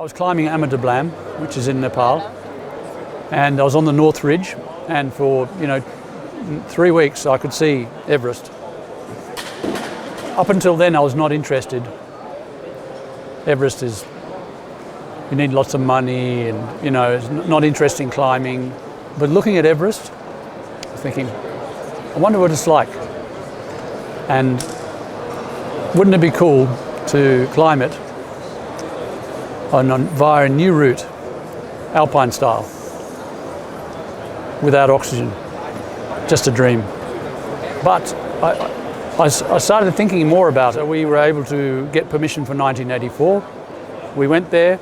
was climbing Amadablam, which is in Nepal, and I was on the North Ridge, and for 3 weeks I could see Everest. Up until then I was not interested. Everest is, you need lots of money, and it's not interesting climbing. But looking at Everest, I was thinking, I wonder what it's like, and wouldn't it be cool to climb it via a new route, alpine style, without oxygen. Just a dream. But I started thinking more about it. We were able to get permission for 1984. We went there.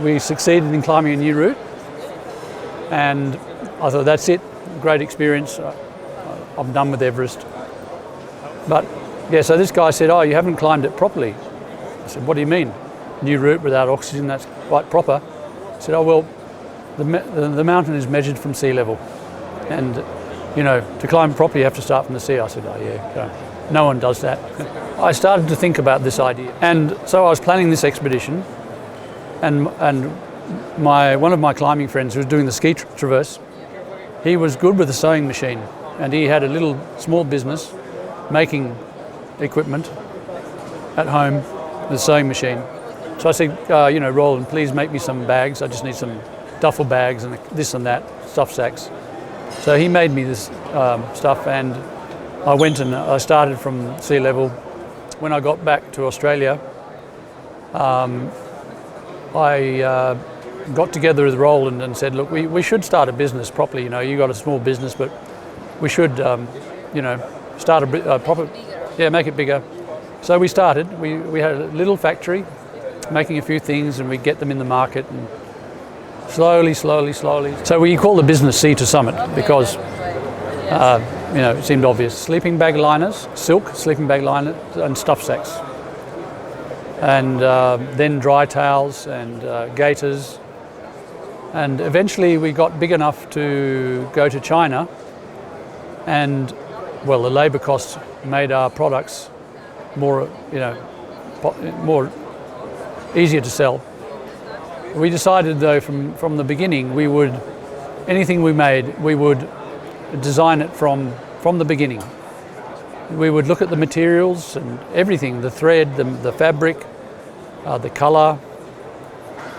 We succeeded in climbing a new route, and I thought, that's it, great experience. I'm done with Everest. But yeah, so this guy said, "Oh, you haven't climbed it properly." I said, "What do you mean? New route without oxygen, that's quite proper." He said, "Oh, well, the mountain is measured from sea level, and to climb properly you have to start from the sea." I said, "Oh yeah, no one does that." I started to think about this idea, and so I was planning this expedition, and one of my climbing friends who was doing the ski traverse, he was good with a sewing machine, and he had a little small business making equipment at home with a sewing machine. So I said, "Roland, please make me some bags. I just need some duffel bags and this and that, stuff sacks." So he made me this stuff, and I went and I started from sea level. When I got back to Australia, I got together with Roland and said, "Look, we should start a business properly. You got a small business, but we should, start a proper, make it bigger." So we started. We had a little factory, making a few things, and we'd get them in the market, and slowly. So we call the business Sea to Summit because, it seemed obvious. Sleeping bag liners, silk sleeping bag liners, and stuff sacks. And then dry towels and gaiters. And eventually we got big enough to go to China, and the labour costs made our products more easier to sell. We decided, though, from the beginning, anything we made, we would design it from the beginning. We would look at the materials and everything, the thread, the fabric, the colour,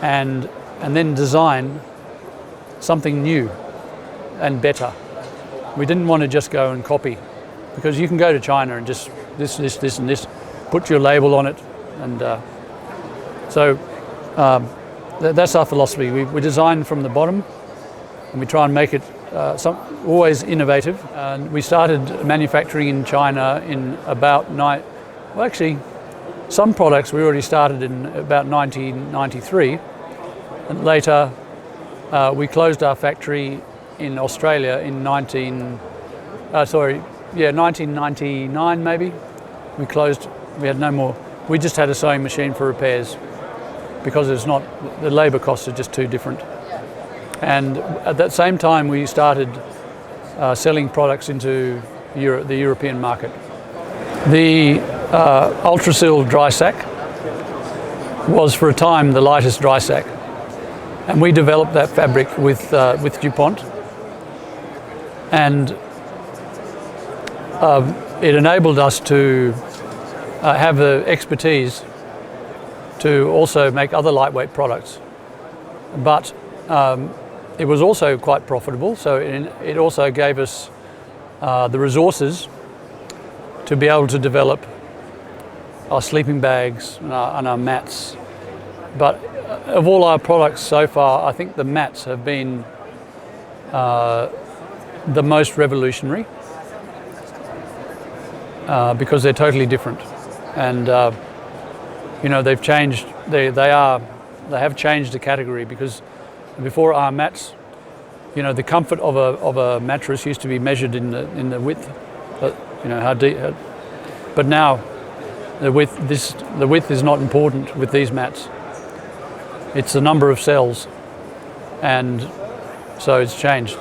and then design something new and better. We didn't want to just go and copy, because you can go to China and just this and this, put your label on it, and so that's our philosophy. We design from the bottom, and we try and make it always innovative. And we started manufacturing in China in about some products we already started in about 1993, and later we closed our factory in Australia in 1999 maybe. We closed. We had no more. We just had a sewing machine for repairs, because the labour costs are just too different. And at that same time we started selling products into the European market. The Ultrasil dry sack was for a time the lightest dry sack, and we developed that fabric with DuPont, and it enabled us to have the expertise to also make other lightweight products. But it was also quite profitable, so it also gave us the resources to be able to develop our sleeping bags and our mats. But of all our products so far, I think the mats have been the most revolutionary, because they're totally different, and they've changed. They have changed the category, because before our mats, the comfort of a mattress used to be measured in the width, how deep. But now the width is not important with these mats. It's the number of cells, and so it's changed.